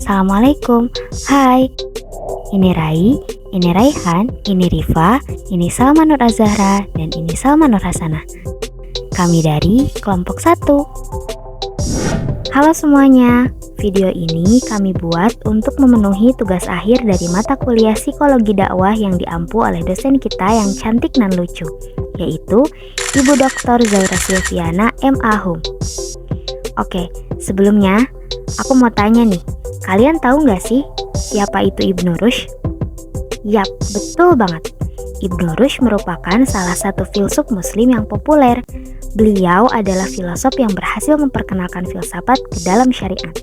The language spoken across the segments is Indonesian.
Assalamualaikum. Hai, ini Rai, ini Raihan, ini Rifa, ini Salma Nur Azahra, dan ini Salma Nur Hasanah. Kami dari kelompok 1. Halo semuanya, video ini kami buat untuk memenuhi tugas akhir dari mata kuliah Psikologi Dakwah yang diampu oleh dosen kita yang cantik dan lucu, yaitu Ibu Dr. Zaira Silviana MA Hum. Oke, sebelumnya aku mau tanya nih, kalian tahu nggak sih siapa itu Ibnu Rushd? Yap, betul banget. Ibnu Rushd merupakan salah satu filsuf muslim yang populer. Beliau adalah filosof yang berhasil memperkenalkan filsafat ke dalam syariat.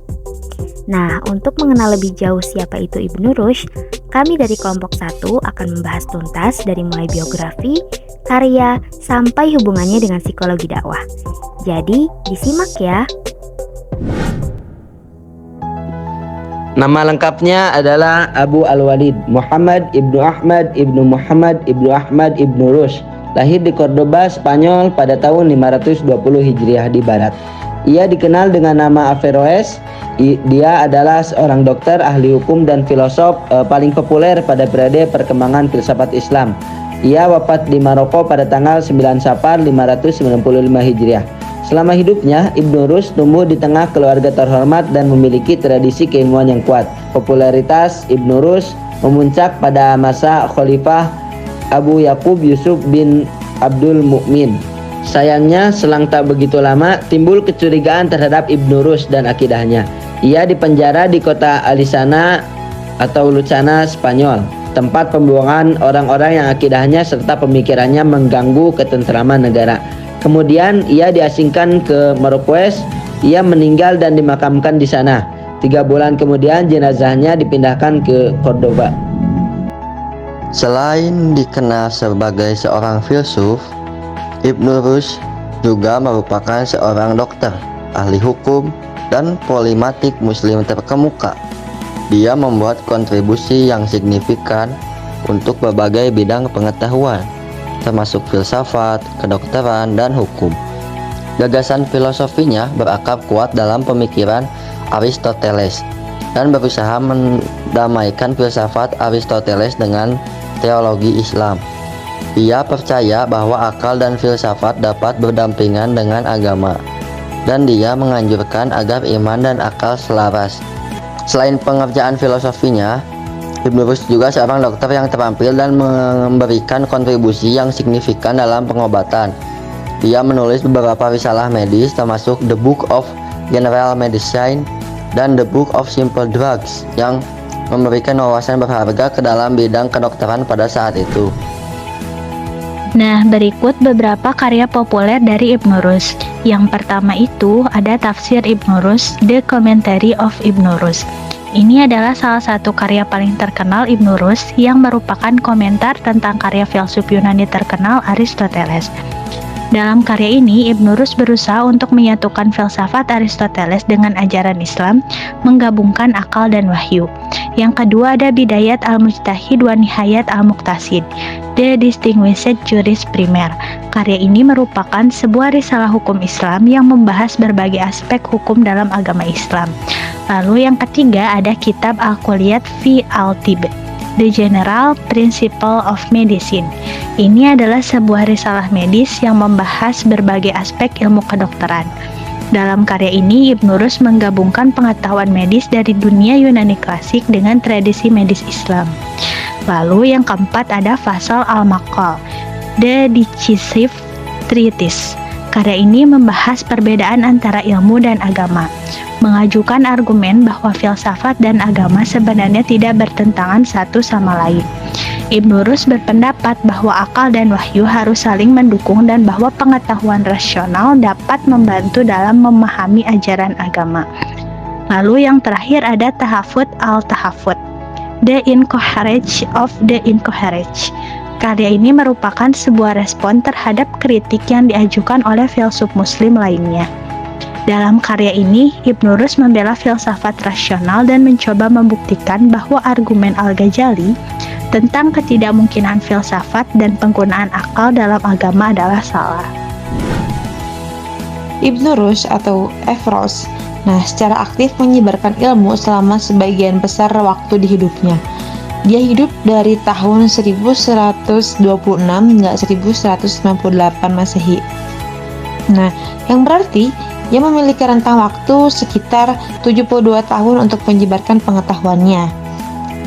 Nah, untuk mengenal lebih jauh siapa itu Ibnu Rushd, kami dari kelompok 1 akan membahas tuntas dari mulai biografi, karya, sampai hubungannya dengan psikologi dakwah. Jadi, disimak ya. Nama lengkapnya adalah Abu Al-Walid Muhammad Ibnu Ahmad Ibnu Muhammad Ibnu Ahmad Ibnu Rushd. Lahir di Cordoba, Spanyol pada tahun 520 Hijriah di Barat. Ia dikenal dengan nama Averroes. Dia adalah seorang dokter, ahli hukum, dan filosof paling populer pada periode perkembangan filsafat Islam. Ia wafat di Maroko pada tanggal 9 Safar 595 Hijriah. Selama hidupnya, Ibnu Rushd tumbuh di tengah keluarga terhormat dan memiliki tradisi keilmuan yang kuat. Popularitas Ibnu Rushd memuncak pada masa Khalifah Abu Yaqub Yusuf bin Abdul Mu'min. Sayangnya, selang tak begitu lama, timbul kecurigaan terhadap Ibnu Rushd dan akidahnya. Ia dipenjara di kota Alisana atau Lucana, Spanyol, tempat pembuangan orang-orang yang akidahnya serta pemikirannya mengganggu ketentraman negara. Kemudian ia diasingkan ke Marrakesh. Ia meninggal dan dimakamkan di sana. 3 bulan kemudian jenazahnya dipindahkan ke Cordoba. Selain dikenal sebagai seorang filsuf, Ibnu Rushd juga merupakan seorang dokter, ahli hukum, dan polimatik muslim terkemuka. Dia membuat kontribusi yang signifikan untuk berbagai bidang pengetahuan, termasuk filsafat, kedokteran, dan hukum. Gagasan filosofinya berakar kuat dalam pemikiran Aristoteles dan berusaha mendamaikan filsafat Aristoteles dengan teologi Islam. Ia percaya bahwa akal dan filsafat dapat berdampingan dengan agama, dan dia menganjurkan agar iman dan akal selaras. Selain pengerjaan filosofinya, Ibnu Rushd juga seorang dokter yang terampil dan memberikan kontribusi yang signifikan dalam pengobatan. Dia menulis beberapa risalah medis termasuk The Book of General Medicine dan The Book of Simple Drugs yang memberikan wawasan berharga ke dalam bidang kedokteran pada saat itu. Nah, berikut beberapa karya populer dari Ibnu Rushd. Yang pertama itu ada tafsir Ibnu Rushd, The Commentary of Ibnu Rushd. Ini adalah salah satu karya paling terkenal Ibnu Rushd yang merupakan komentar tentang karya filsuf Yunani terkenal Aristoteles. Dalam karya ini, Ibnu Rushd berusaha untuk menyatukan filsafat Aristoteles dengan ajaran Islam, menggabungkan akal dan wahyu. Yang kedua ada Bidayat al-Mujtahid wa Nihayat al-Muqtasid, The Distinguished Jurist Primer. Karya ini merupakan sebuah risalah hukum Islam yang membahas berbagai aspek hukum dalam agama Islam. Lalu yang ketiga ada kitab Al-Kulliyat fi Al-Tibb, The General Principle of Medicine. Ini adalah sebuah risalah medis yang membahas berbagai aspek ilmu kedokteran. Dalam karya ini, Ibnu Rushd menggabungkan pengetahuan medis dari dunia Yunani klasik dengan tradisi medis Islam. Lalu yang keempat ada Fasal Al-Maqal, The Decisive Treatise. Karya ini membahas perbedaan antara ilmu dan agama, mengajukan argumen bahwa filsafat dan agama sebenarnya tidak bertentangan satu sama lain. Ibnu Rushd berpendapat bahwa akal dan wahyu harus saling mendukung dan bahwa pengetahuan rasional dapat membantu dalam memahami ajaran agama. Lalu yang terakhir ada Tahafut al-Tahafut, The Incoherence of the Incoherence. Karya ini merupakan sebuah respon terhadap kritik yang diajukan oleh filsuf muslim lainnya. Dalam karya ini, Ibnu Rushd membela filsafat rasional dan mencoba membuktikan bahwa argumen Al-Ghazali tentang ketidakmungkinan filsafat dan penggunaan akal dalam agama adalah salah. Ibnu Rushd atau Averroes Nah, secara aktif menyebarkan ilmu selama sebagian besar waktu di hidupnya. Dia hidup dari tahun 1126 hingga 1198 Masehi. Nah, yang berarti ia memiliki rentang waktu sekitar 72 tahun untuk menyebarkan pengetahuannya.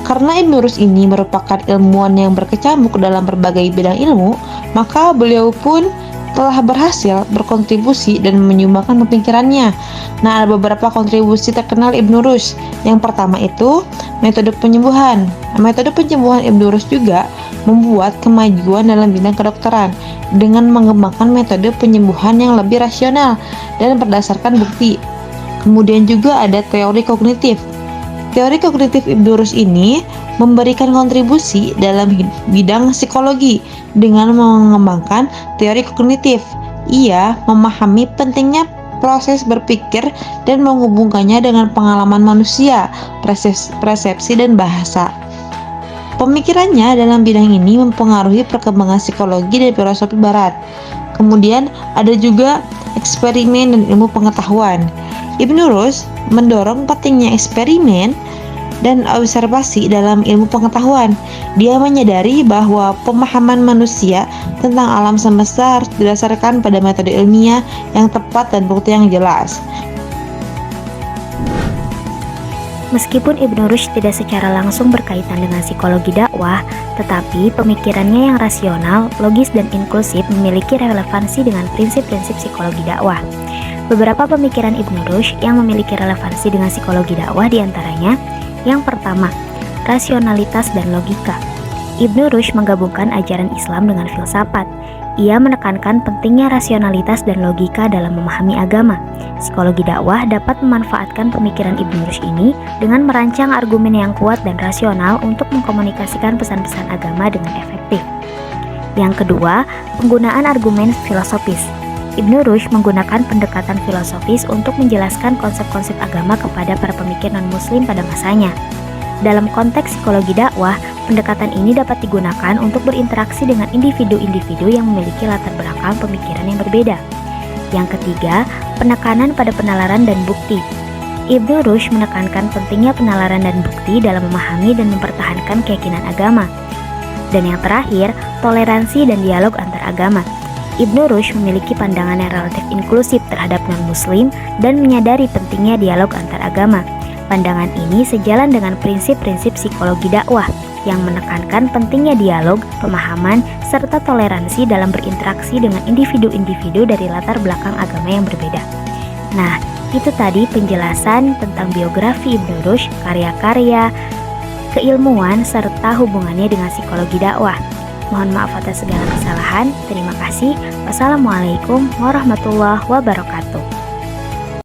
Karena Ibnu Rus ini merupakan ilmuwan yang berkecamuk dalam berbagai bidang ilmu, maka beliau pun telah berhasil berkontribusi dan menyumbangkan pemikirannya. Nah, ada beberapa kontribusi terkenal Ibnu Rus. Yang pertama itu metode penyembuhan. Metode penyembuhan Ibnu Rus juga membuat kemajuan dalam bidang kedokteran dengan mengembangkan metode penyembuhan yang lebih rasional dan berdasarkan bukti. Kemudian juga ada teori kognitif. Teori kognitif Ibnu Rus ini memberikan kontribusi dalam bidang psikologi dengan mengembangkan teori kognitif. Ia memahami pentingnya proses berpikir dan menghubungkannya dengan pengalaman manusia, persepsi dan bahasa. Pemikirannya dalam bidang ini mempengaruhi perkembangan psikologi dan filosofi barat. Kemudian ada juga eksperimen dan ilmu pengetahuan. Ibnu Rus mendorong pentingnya eksperimen dan observasi dalam ilmu pengetahuan. Dia menyadari bahwa pemahaman manusia tentang alam semesta harus didasarkan pada metode ilmiah yang tepat dan bukti yang jelas. Meskipun Ibnu Rushd tidak secara langsung berkaitan dengan psikologi dakwah, tetapi pemikirannya yang rasional, logis, dan inklusif memiliki relevansi dengan prinsip-prinsip psikologi dakwah. Beberapa pemikiran Ibnu Rushd yang memiliki relevansi dengan psikologi dakwah diantaranya: yang pertama, rasionalitas dan logika. Ibnu Rushd menggabungkan ajaran Islam dengan filsafat. Ia menekankan pentingnya rasionalitas dan logika dalam memahami agama. Psikologi dakwah dapat memanfaatkan pemikiran Ibnu Rushd ini dengan merancang argumen yang kuat dan rasional untuk mengkomunikasikan pesan-pesan agama dengan efektif. Yang kedua, penggunaan argumen filosofis. Ibnu Rushd menggunakan pendekatan filosofis untuk menjelaskan konsep-konsep agama kepada para pemikir non-muslim pada masanya. Dalam konteks psikologi dakwah, pendekatan ini dapat digunakan untuk berinteraksi dengan individu-individu yang memiliki latar belakang pemikiran yang berbeda. Yang ketiga, penekanan pada penalaran dan bukti. Ibnu Rushd menekankan pentingnya penalaran dan bukti dalam memahami dan mempertahankan keyakinan agama. Dan yang terakhir, toleransi dan dialog antar agama. Ibnu Rushd memiliki pandangan yang relatif inklusif terhadap non-muslim dan menyadari pentingnya dialog antar agama. Pandangan ini sejalan dengan prinsip-prinsip psikologi dakwah yang menekankan pentingnya dialog, pemahaman, serta toleransi dalam berinteraksi dengan individu-individu dari latar belakang agama yang berbeda. Nah, itu tadi penjelasan tentang biografi Ibnu Rushd, karya-karya, keilmuan, serta hubungannya dengan psikologi dakwah. Mohon maaf atas segala kesalahan. Terima kasih. Wassalamualaikum warahmatullahi wabarakatuh.